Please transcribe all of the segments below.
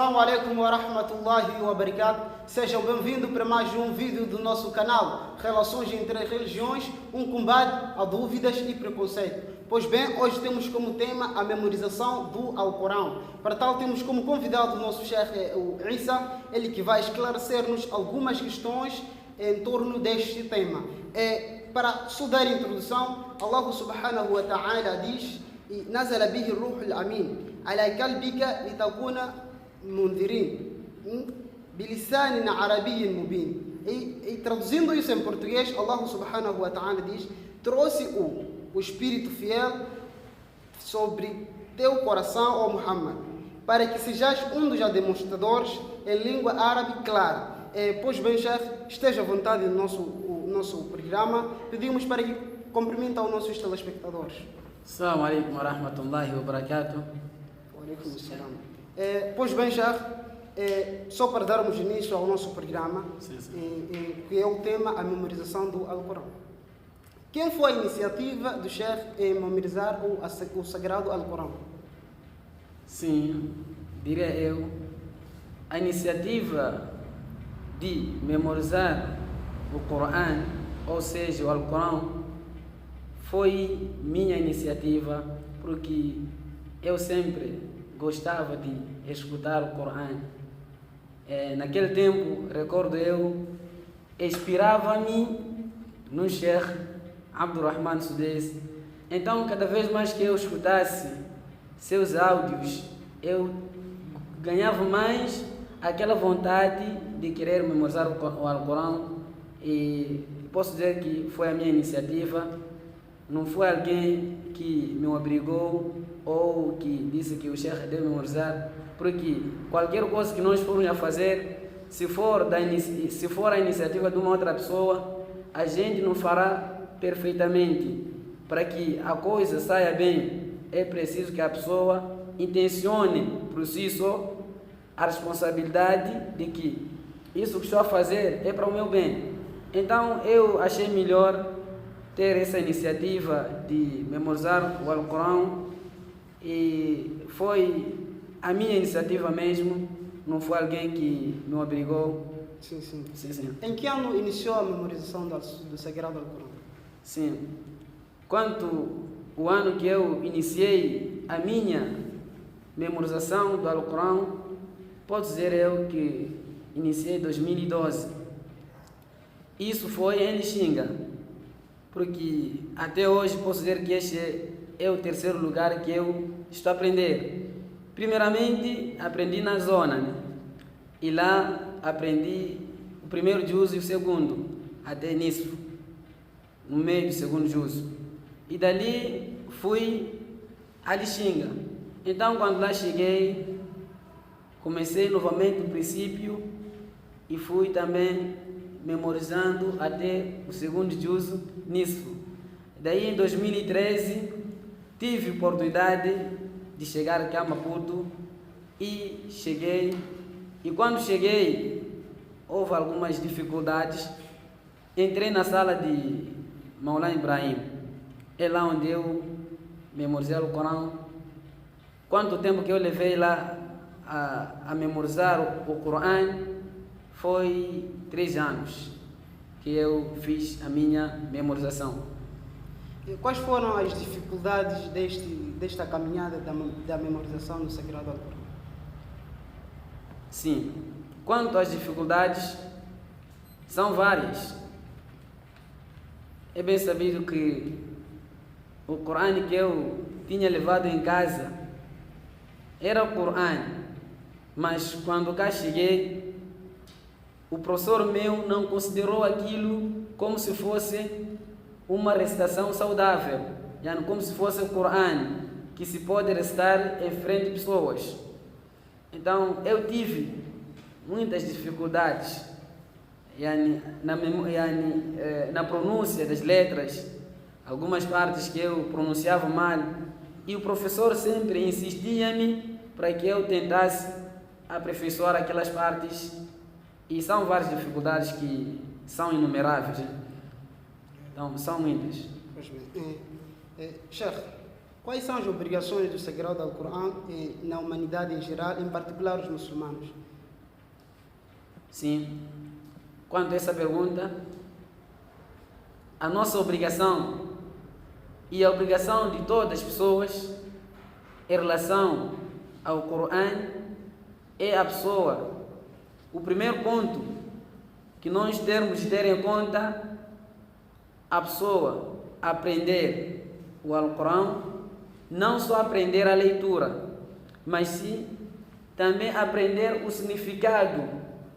Assalamu alaikum wa rahmatullahi wa barakatuh. Sejam bem-vindos para mais um vídeo do nosso canal Relações entre Religiões, um combate a dúvidas e preconceito. Pois bem, hoje temos como tema a memorização do Alcorão. Para tal, temos como convidado o nosso chefe, o Issa, ele que vai esclarecer-nos algumas questões em torno deste tema. Para só dar introdução, Allah subhanahu wa ta'ala diz: "Nazala bihi ruhul amin ala qalbika litakuna mundirin bilisanin arabiyyin mubin." E traduzindo isso em português, Allah subhanahu wa ta'ala diz: trouxe o Espírito fiel sobre teu coração, ó Muhammad, para que sejas um dos demonstradores em língua árabe clara. Pois bem, chefe, esteja à vontade no nosso programa. Pedimos para que cumprimente aos nossos telespectadores. Assalamu alaikum wa rahmatullahi wa barakatuh. Wa alaikum assalam. Pois bem, chefe, só para darmos início ao nosso programa, que é o tema a memorização do Alcorão. Quem foi a iniciativa do chefe em memorizar o Sagrado Alcorão? Sim, diria eu, a iniciativa de memorizar o Corão, ou seja, o Alcorão, foi minha iniciativa, porque eu sempre gostava de escutar o Corão. Naquele tempo, recordo eu, inspirava-me no Sheikh Abdurrahman Sudais. Então, cada vez mais que eu escutasse seus áudios, eu ganhava mais aquela vontade de querer memorizar o Alcorão, e posso dizer que foi a minha iniciativa. Não foi alguém que me obrigou ou que disse que o Sheikh deve memorizar, porque qualquer coisa que nós formos a fazer, se for a iniciativa de uma outra pessoa, a gente não fará perfeitamente. Para que a coisa saia bem, é preciso que a pessoa intencione por si só a responsabilidade de que isso que estou a fazer é para o meu bem. Então eu achei melhor ter essa iniciativa de memorizar o Alcorão, e foi a minha iniciativa mesmo, não foi alguém que me obrigou. Sim. Sim. Em que ano iniciou a memorização do Sagrado Alcorão? Sim. Quanto o ano que eu iniciei a minha memorização do Alcorão, posso dizer eu que iniciei em 2012. Isso foi em Lixinga, porque até hoje posso dizer que este é o terceiro lugar que eu estou a aprender. Primeiramente, aprendi na zona, né? E lá aprendi o primeiro juzo e o segundo, até nisso, no meio do segundo juzo. E dali fui a Lixinga. Então, quando lá cheguei, comecei novamente do princípio e fui também memorizando até o segundo juzo nisso. Daí, em 2013, tive oportunidade de chegar aqui a Maputo e cheguei. E quando cheguei, houve algumas dificuldades. Entrei na sala de Maulana Ibrahim. É lá onde eu memorizei o Corão. Quanto tempo que eu levei lá a memorizar o Corão? Foi 3 anos que eu fiz a minha memorização. E quais foram as dificuldades desta caminhada da memorização do Sagrado Alcorão? Sim, quanto às dificuldades, são várias. É bem sabido que o Corão que eu tinha levado em casa era o Corão, mas quando cá cheguei, o professor meu não considerou aquilo como se fosse uma recitação saudável, como se fosse o Corão que se pode recitar em frente de pessoas. Então eu tive muitas dificuldades na pronúncia das letras, algumas partes que eu pronunciava mal, e o professor sempre insistia-me para que eu tentasse aperfeiçoar aquelas partes. E são várias dificuldades que são inumeráveis. Então, são muitas. Pois bem. Chefe, Quais são as obrigações do Sagrado Alcorão na humanidade em geral, em particular os muçulmanos? Sim. Quanto a essa pergunta, a nossa obrigação e a obrigação de todas as pessoas em relação ao Corão é a pessoa. O primeiro ponto que nós temos de ter em conta, a pessoa aprender o Alcorão, não só aprender a leitura, mas sim também aprender o significado,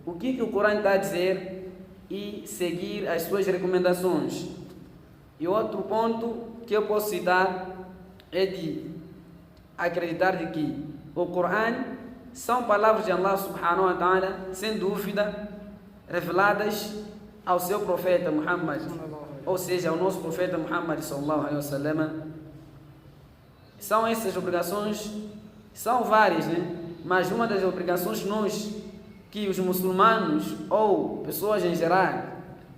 o que o Corão está a dizer e seguir as suas recomendações. E outro ponto que eu posso citar é de acreditar de que o Corão são palavras de Allah subhanahu wa ta'ala, sem dúvida, reveladas ao seu profeta Muhammad, ou seja, ao nosso profeta Muhammad sallallahu alaihi wasallam. São essas obrigações, são várias, né? Mas uma das obrigações que os muçulmanos ou pessoas em geral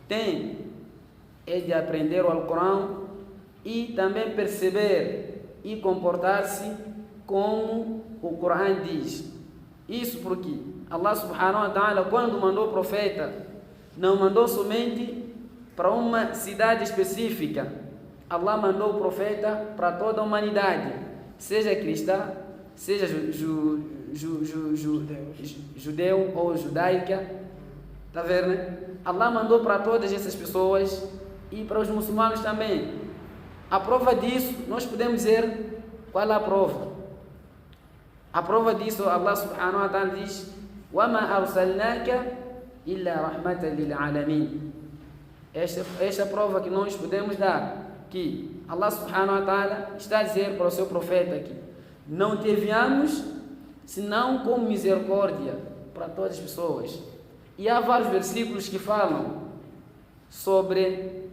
têm é de aprender o Alcorão e também perceber e comportar-se como o Corão diz. Isso porque Allah subhanahu wa ta'ala, quando mandou o profeta, não mandou somente para uma cidade específica. Allah mandou o profeta para toda a humanidade, seja cristã, seja judeu ou judaica. Está vendo, né? Allah mandou para todas essas pessoas e para os muçulmanos também. A prova disso, nós podemos dizer qual é a prova. A prova disso, Allah subhanahu wa ta'ala diz: وَمَا أَرْسَلْنَاكَ إِلَّا رَحْمَةً لِلْعَالَمِينَ. Esta prova que nós podemos dar, que Allah subhanahu wa ta'ala está a dizer para o seu profeta aqui: não te enviamos senão com misericórdia para todas as pessoas. E há vários versículos que falam sobre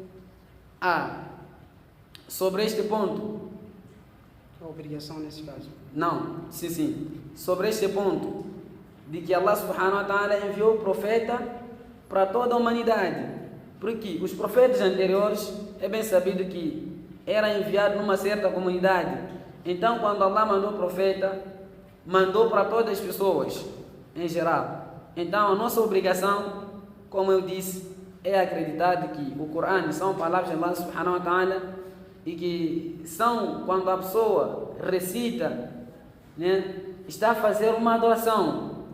este ponto. A obrigação nesse caso. Não, sim. Sobre este ponto, de que Allah subhanahu wa ta'ala enviou o profeta para toda a humanidade. Porque os profetas anteriores, é bem sabido que era enviado numa certa comunidade. Então, quando Allah mandou o profeta, mandou para todas as pessoas, em geral. Então, a nossa obrigação, como eu disse, é acreditar de que o Corão são palavras de Allah subhanahu wa ta'ala e que são, quando a pessoa recita, né, está a fazer uma adoração.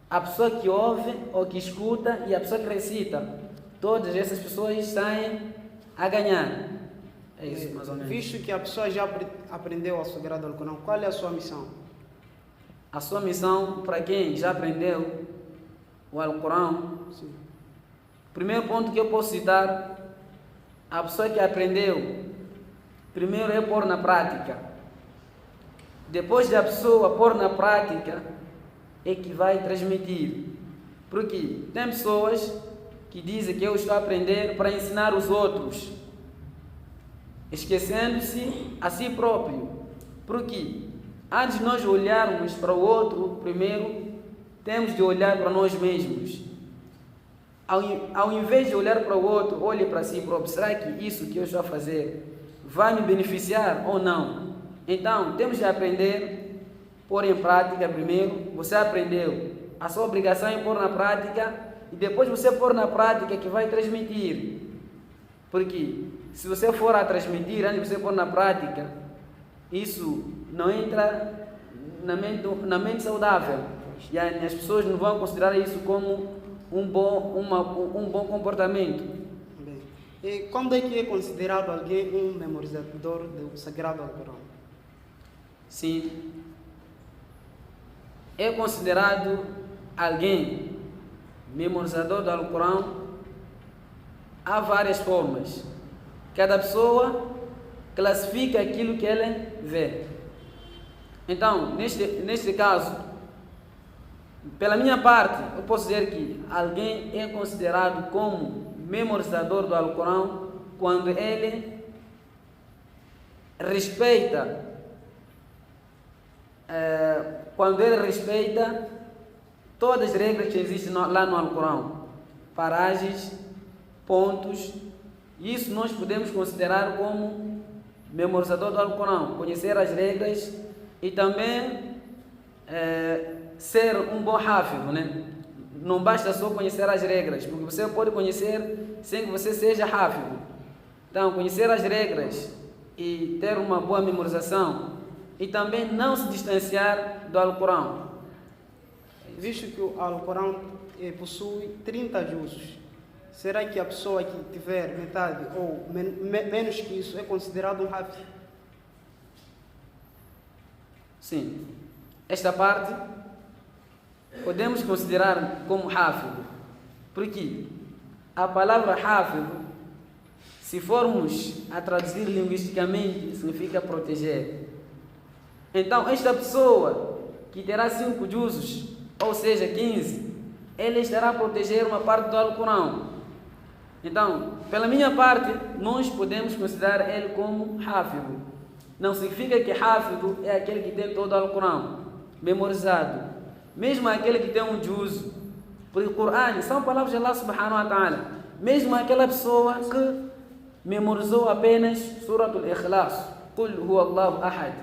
A pessoa que ouve ou que escuta e a pessoa que recita, todas essas pessoas saem a ganhar. É isso, mais ou menos. Visto que a pessoa já aprendeu o Sagrado Alcorão, qual é a sua missão? A sua missão, para quem já aprendeu o Alcorão, primeiro ponto que eu posso citar, a pessoa que aprendeu, primeiro é pôr na prática. Depois de a pessoa pôr na prática, é que vai transmitir. Porque tem pessoas que dizem que eu estou a aprender para ensinar os outros, esquecendo-se a si próprio. Porque antes de nós olharmos para o outro, primeiro temos de olhar para nós mesmos. Ao invés de olhar para o outro, olhe para si próprio. Será que isso que eu estou a fazer vai me beneficiar ou não? Então, temos de aprender, pôr em prática primeiro. Você aprendeu, a sua obrigação é pôr na prática, e depois você pôr na prática que vai transmitir. Porque se você for a transmitir, antes de você pôr na prática, isso não entra na mente saudável. E as pessoas não vão considerar isso como um bom comportamento. Bem, e quando é que é considerado alguém um memorizador do Sagrado Alcorão? Sim, é considerado alguém memorizador do Alcorão. Há várias formas. Cada pessoa classifica aquilo que ela vê. Então, neste caso, pela minha parte, eu posso dizer que alguém é considerado como memorizador do Alcorão quando ele respeita todas as regras que existem lá no Alcorão, paragens, pontos. Isso nós podemos considerar como memorizador do Alcorão, conhecer as regras e também ser um bom hafiz, né? Não basta só conhecer as regras, porque você pode conhecer sem que você seja hafiz. Então, conhecer as regras e ter uma boa memorização e também não se distanciar do Alcorão. Visto que o Alcorão possui 30 juzos, será que a pessoa que tiver metade ou menos que isso é considerado um hafiz? Sim. Esta parte podemos considerar como hafiz. Porque a palavra hafiz, se formos a traduzir linguisticamente, significa proteger. Então, esta pessoa que terá 5 juzos, ou seja, 15, ele estará a proteger uma parte do Alcorão. Então, pela minha parte, nós podemos considerar ele como hafiz. Não significa que hafiz é aquele que tem todo o Alcorão memorizado. Mesmo aquele que tem um juz, porque o Corão são palavras de Allah subhanahu wa ta'ala. Mesmo aquela pessoa que memorizou apenas Suratul Ikhlas, Qul huwa Allahu ahad,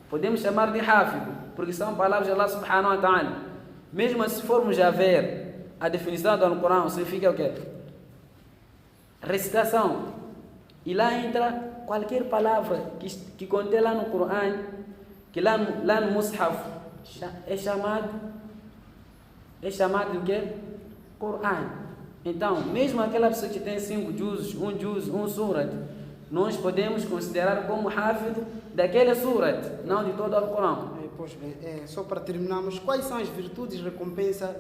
podemos chamar de hafiz, porque são palavras de Allah subhanahu wa ta'ala. Mesmo se formos a ver a definição do Alcorão, significa o quê? Recitação. E lá entra qualquer palavra que contém lá no Corão, que lá no Mushaf é chamado de quê? Corão. Então, mesmo aquela pessoa que tem 5 juzes, um surat, nós podemos considerar como hafiz daquele surat, não de todo o Alcorão. Pois bem, só para terminarmos, quais são as virtudes e recompensa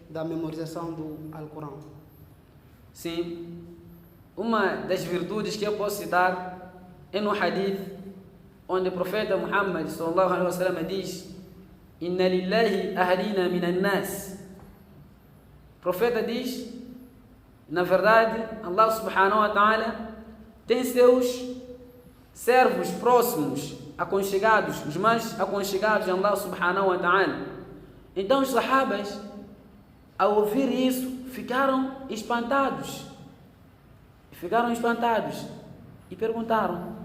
da memorização do Alcorão? Sim, uma das virtudes que eu posso citar é no hadith, onde o profeta Muhammad sallallahu alaihi wasallam diz: Inna lillahi ahlina minan nas. O profeta diz, na verdade, Allah subhanahu wa ta'ala tem seus servos próximos, aconchegados, os mais aconchegados de Allah subhanahu wa ta'ala. Então os sahabas, ao ouvir isso, ficaram espantados e perguntaram: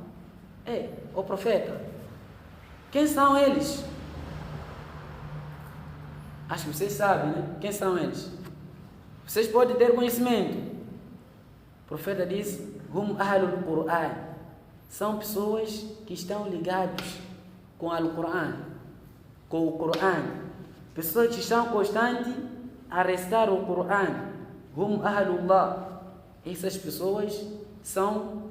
ó profeta, quem são eles? Acho que vocês sabem, né? Quem são eles? Vocês podem ter conhecimento. O profeta disse: Hum ahlul Qur'an. São pessoas que estão ligados com o Qur'an. Pessoas que estão constantes a recitar o Qur'an. Hum ahlullah. Essas pessoas são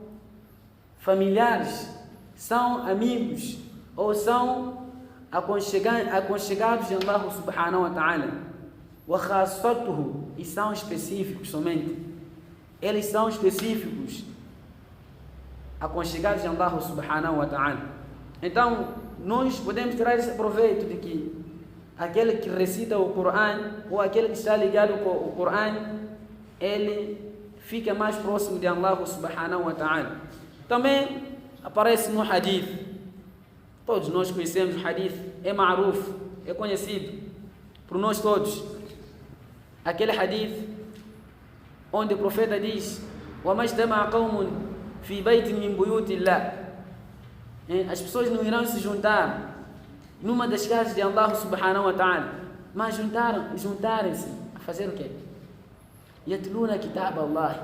familiares, são amigos ou são aconchegados de Allah subhanahu wa ta'ala. Wa khassatuhu, e são específicos somente. Eles são específicos, aconchegados de Allah subhanahu wa ta'ala. Então, nós podemos tirar esse proveito de que aquele que recita o Qur'an ou aquele que está ligado com o Qur'an, ele fica mais próximo de Allah subhanahu wa ta'ala. Também aparece no hadith. Todos nós conhecemos o hadith, é ma'ruf, é conhecido por nós todos. Aquele hadith onde o profeta diz: وَمَا اجْتَمَعَ قَوْمٌ فِي بَيْتٍ مِّن بُيُوتِ اللَّهِ. As pessoas não irão se juntar numa das casas de Allah subhanahu wa ta'ala, mas juntarem-se a fazer o quê? يَتْلُونَ كِتَابَ اللَّهِ,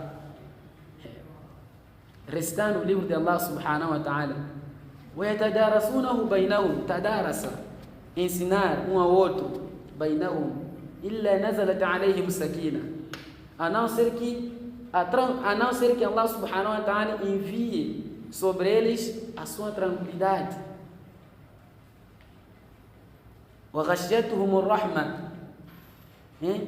recitando o livro de Allah subhanahu wa ta'ala. وَيَتَدَارَسُونَهُ بَيْنَهُمْ, تَدَارَسَ, ensinar um ao outro, بَيْنَهُمْ إِلَّا نَزَلَتْ عَلَيْهِمْ سَكِينَةٌ, a não ser que Allah subhanahu wa ta'ala envie sobre eles a sua tranquilidade. وَغَشْيَتْهُمُ الرَّحْمَةُ,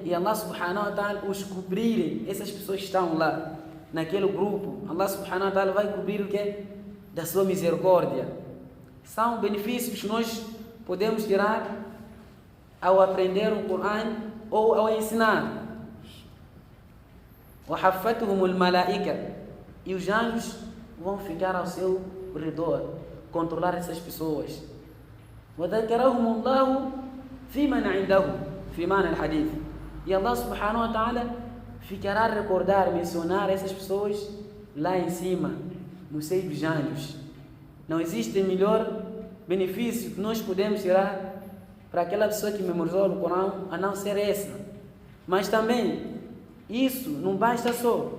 e Allah subhanahu wa ta'ala os cobrirem, essas pessoas que estão lá naquele grupo, Allah subhanahu wa ta'ala vai cobrir o quê? Da sua misericórdia. São benefícios que nós podemos tirar ao aprender o Qur'an ou ao ensinar. وَحَفَّتْهُمُ الْمَلَائِكَةُ, e os anjos vão ficar ao seu redor, controlar essas pessoas. وَذَكَرَهُمُ اللَّهُ فِي مَنْ عِنْدَهُ فِي مَعنى الحديث, e Allah subhanahu wa ta'ala ficará a recordar, mencionar essas pessoas lá em cima, no seio dos anjos. Não existe melhor benefício que nós podemos tirar para aquela pessoa que memorizou o Corão, a não ser essa. Mas também, isso não basta só.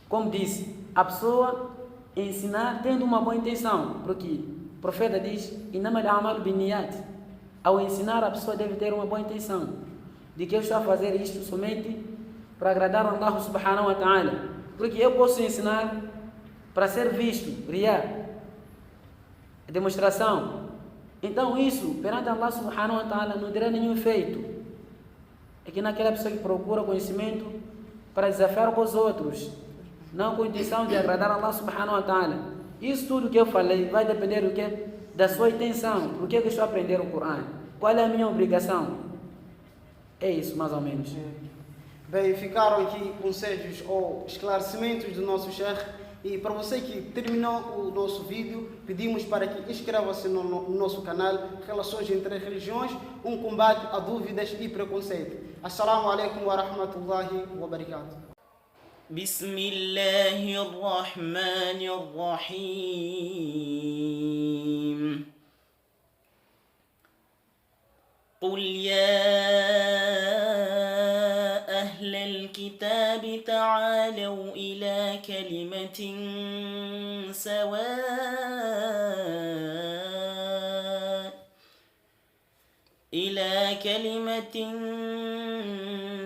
Como disse, a pessoa ensinar tendo uma boa intenção, porque o profeta diz, innamal a'malu binniyat. Ao ensinar, a pessoa deve ter uma boa intenção, de que eu estou a fazer isto somente para agradar a Allah subhanahu wa ta'ala. Porque eu posso ensinar para ser visto, riya, demonstração. Então isso, perante Allah subhanahu wa ta'ala, não terá nenhum efeito. É que naquela pessoa que procura conhecimento para desafiar com os outros, não com a intenção de agradar a Allah subhanahu wa ta'ala. Isso tudo que eu falei vai depender do quê? Da sua intenção. Por que eu estou a aprender o Corão? Qual é a minha obrigação? É isso, mais ou menos. Bem, ficaram aqui conselhos ou esclarecimentos do nosso Sheikh. E para você que terminou o nosso vídeo, pedimos para que inscreva-se no nosso canal Relações entre Religiões, um combate a dúvidas e preconceito. Assalamu alaikum wa rahmatullahi wa barakatuh. Bismillahirrahmanirrahim. قل يا أهل الكتاب تعالوا إلى كلمة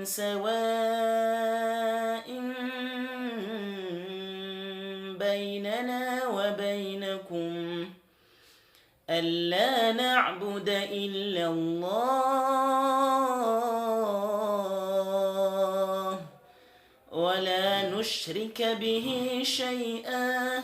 سواء بيننا وبينكم ألا نعبد إلا الله ولا نشرك به شيئا